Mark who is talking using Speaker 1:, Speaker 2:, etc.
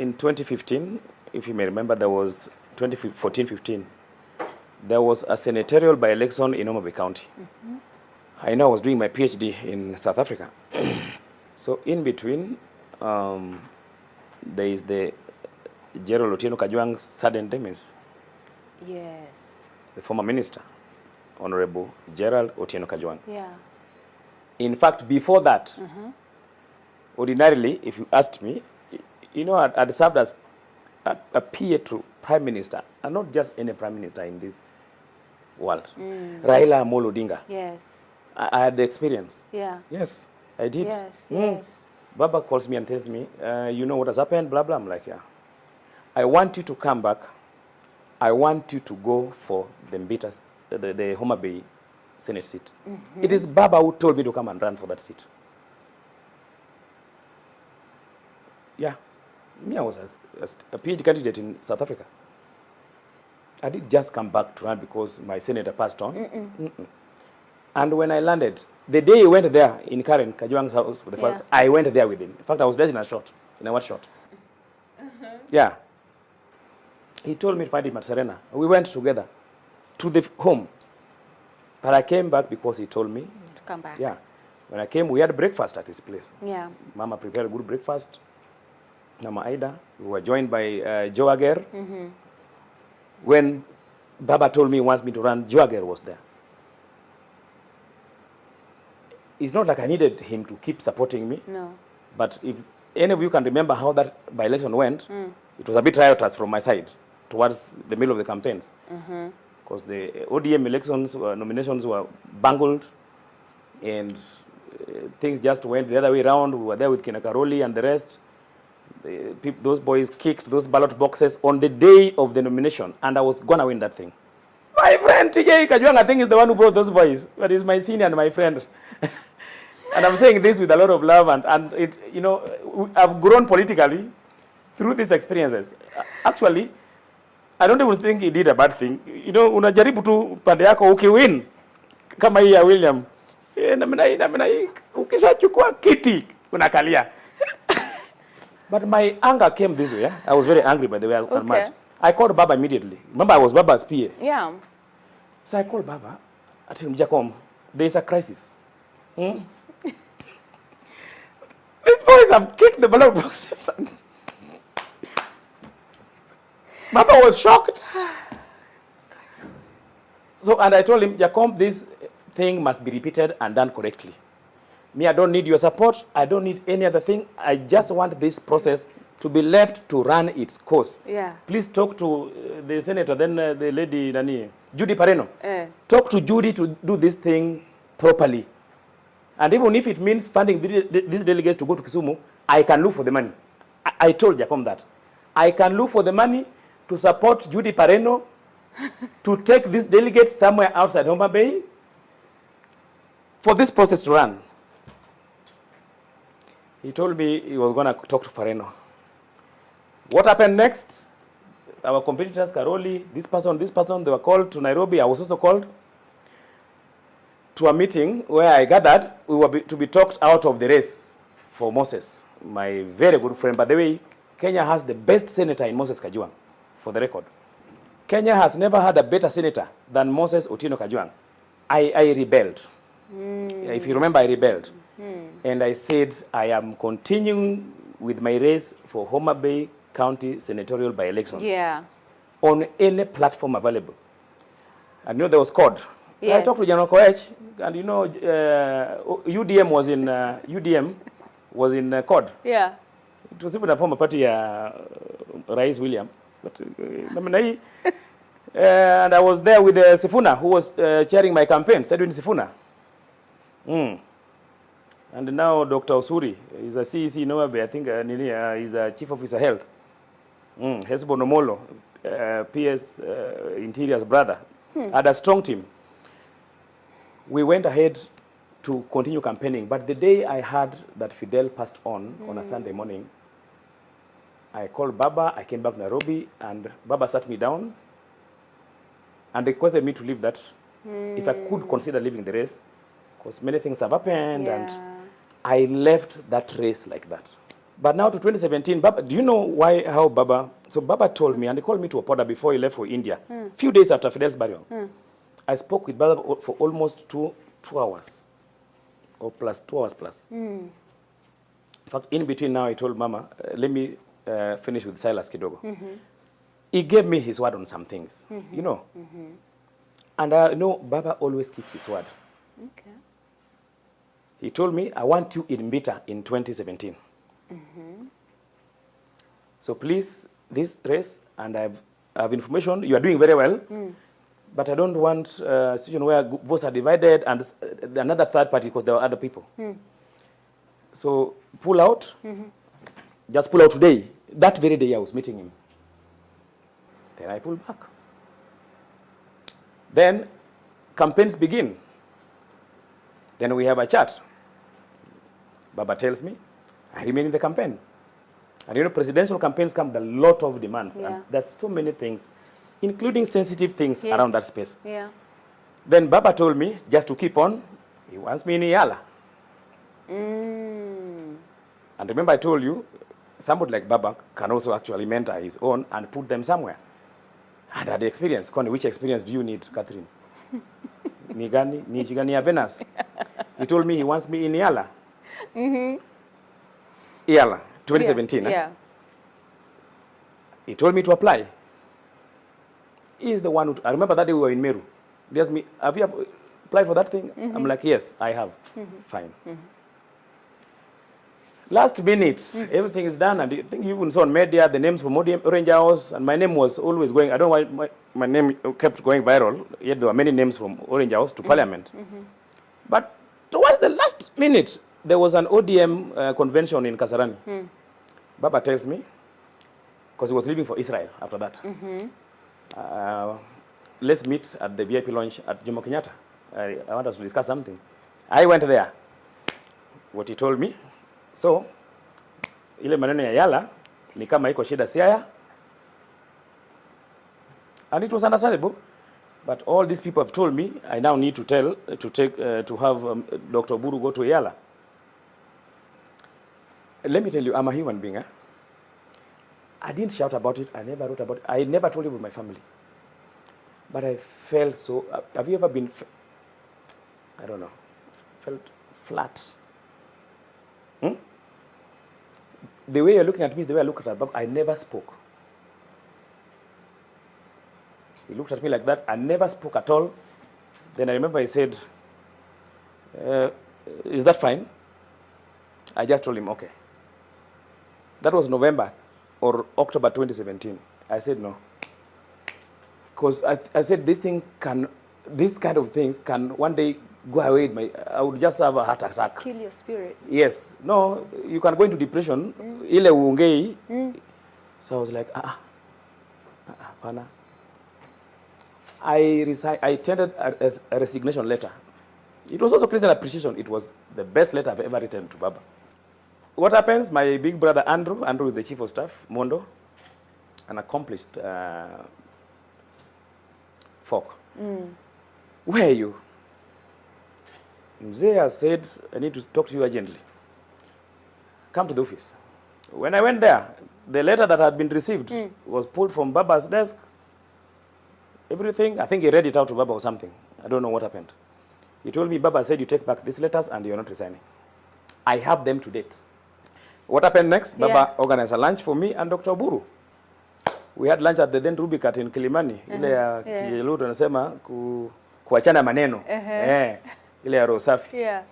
Speaker 1: in 2015, if you may remember, there was 2014-15, there was a senatorial by-election in Homa Bay County. I know I was doing my PhD in South Africa. So in between, there is the Gerald Otieno Kajwang's sudden demise.
Speaker 2: Yes.
Speaker 1: The former minister, Honorable Gerald Otieno Kajwang.
Speaker 2: Yeah.
Speaker 1: In fact, before that, ordinarily, if you asked me, you know, I'd served as a PA to Prime Minister, and not just any Prime Minister in this world. Raila Amolo Odinga.
Speaker 2: Yes.
Speaker 1: I had the experience.
Speaker 2: Yeah.
Speaker 1: Yes, I did.
Speaker 2: Yes, yes.
Speaker 1: Baba calls me and tells me, you know what has happened, blah, blah. I'm like, yeah. I want you to come back. I want you to go for the Homa Bay Senate seat. It is Baba who told me to come and run for that seat. Yeah. Me, I was a PhD candidate in South Africa. I did just come back to run because my senator passed on. And when I landed, the day he went there in Karen, Kajwang's house for the first, I went there with him. In fact, I was dressed in a one shot. Yeah. He told me to find him at Serena. We went together to the home. But I came back because he told me.
Speaker 2: To come back.
Speaker 1: Yeah. When I came, we had breakfast at his place.
Speaker 2: Yeah.
Speaker 1: Mama prepared a good breakfast. Mama Aide. We were joined by Joe Ager. When Baba told me he wants me to run, Joe Ager was there. It's not like I needed him to keep supporting me.
Speaker 2: No.
Speaker 1: But if any of you can remember how that by-election went, it was a bit riotous from my side towards the middle of the campaigns. Because the ODM elections, nominations were bungled, and things just went the other way around. We were there with Kinakaroli and the rest. Those boys kicked those ballot boxes on the day of the nomination, and I was going to win that thing. My friend TJ Kajwang, I think, is the one who brought those boys, but he's my senior and my friend. And I'm saying this with a lot of love, and it, you know, I've grown politically through these experiences. Actually, I don't even think he did a bad thing. You know, unajaribu tu pande yako ukiwin kama hii ya William. Namna hii ukishachukua kiti unakalia. But my anger came this way. I was very angry, by the way, on March. I called Baba immediately. Remember, I was Baba's PA.
Speaker 2: Yeah.
Speaker 1: So I called Baba. I told him, Jacom, there is a crisis. These boys have kicked the ballot boxes. Baba was shocked. So, and I told him, Jacom, this thing must be repeated and done correctly. Me, I don't need your support. I don't need any other thing. I just want this process to be left to run its course.
Speaker 2: Yeah.
Speaker 1: Please talk to the senator, then the lady, Judy Pareno. Talk to Judy to do this thing properly. And even if it means funding these delegates to go to Kisumu, I can look for the money. I told Jacom that. I can look for the money to support Judy Pareno to take these delegates somewhere outside Homa Bay for this process to run. He told me he was going to talk to Pareno. What happened next? Our competitors, Karoli, this person, they were called to Nairobi. I was also called to a meeting where I gathered we were to be talked out of the race for Moses, my very good friend. By the way, Kenya has the best senator in Moses Kajwang, for the record. Kenya has never had a better senator than Moses Otieno Kajwang. I rebelled. If you remember, I rebelled. And I said, I am continuing with my race for Homa Bay County senatorial by-elections.
Speaker 2: Yeah.
Speaker 1: On any platform available. And you know there was COD.
Speaker 2: Yes.
Speaker 1: I talked to General Koech, and you know, UDM was in COD.
Speaker 2: Yeah.
Speaker 1: It was even a former party, Rais William. But, and I was there with Sifuna, who was chairing my campaign, Edwin Sifuna. And now Dr. Osuri is a CEC in Homa Bay. I think he's a Chief Officer Health. Hesbo Nomolo, PS Interior's brother, had a strong team. We went ahead to continue campaigning. But the day I heard that Fidel passed on a Sunday morning, I called Baba, I came back to Nairobi, and Baba sat me down and requested me to leave that, if I could consider leaving the race, because many things have happened, and I left that race like that. But now to 2017, Baba, do you know why, how Baba, so Baba told me, and he called me to Opoda before he left for India, few days after Fidel's burial. I spoke with Baba for almost two hours, or plus, 2 hours plus. In fact, in between now, I told Mama, let me finish with Silas Kidogo. He gave me his word on some things, you know. And I know Baba always keeps his word.
Speaker 2: Okay.
Speaker 1: He told me, I want you in Mbita in 2017. So please, this race, and I have information, you are doing very well, but I don't want a situation where votes are divided and another third party, because there are other people. So pull out, just pull out today. That very day I was meeting him. Then I pulled back. Then campaigns begin. Then we have a chat. Baba tells me, I remain in the campaign. And you know, presidential campaigns come with a lot of demands.
Speaker 2: Yeah.
Speaker 1: And there's so many things, including sensitive things around that space.
Speaker 2: Yeah.
Speaker 1: Then Baba told me, just to keep on, he wants me in Yala. And remember I told you, somebody like Baba can also actually mentor his own and put them somewhere. And I had the experience. Connie, which experience do you need, Catherine? Nigani, Nichigani Avenas. He told me he wants me in Yala. Yala, 2017.
Speaker 2: Yeah.
Speaker 1: He told me to apply. He is the one who, I remember that day we were in Meru. He asked me, have you applied for that thing? I'm like, yes, I have. Fine. Last minute, everything is done, and I think you even saw on media the names from Orange House, and my name was always going, I don't know why my name kept going viral, yet there were many names from Orange House to Parliament. But towards the last minute, there was an ODM convention in Kasarani. Baba tells me, because he was leaving for Israel after that, let's meet at the VIP lounge at Jomo Kenyatta. I want us to discuss something. I went there. What he told me, so, ile maneno ya Yala, ni kama iko shida Siaya. And it was understandable. But all these people have told me, I now need to have Dr. Buru go to Yala. Let me tell you, I'm a human being. I didn't shout about it. I never wrote about it. I never told it with my family. But I felt so, have you ever been, I don't know, felt flat? The way you're looking at me is the way I look at Bob. I never spoke. He looked at me like that. I never spoke at all. Then I remember he said, is that fine? I just told him, okay. That was November or October 2017. I said no. Because I said these kind of things can one day go away with my, I would just have a heart attack.
Speaker 2: Kill your spirit.
Speaker 1: Yes. No, you can go into depression. Ile uongei. So I was like, pana. I tendered a resignation letter. It was also Christian appreciation. It was the best letter I've ever written to Baba. What happens? My big brother Andrew is the chief of staff, Mondo, an accomplished folk. Where are you? Mzee said, I need to talk to you urgently. Come to the office. When I went there, the letter that had been received was pulled from Baba's desk. Everything, I think he read it out to Baba or something. I don't know what happened. He told me, Baba said, you take back these letters and you're not resigning. I have them to date. What happened next? Baba organized a lunch for me and Dr. Buru. We had lunch at the then Rubicat in Kilimani. Ile ya Kiluto nasema kuachana maneno. Ile ya roho safi.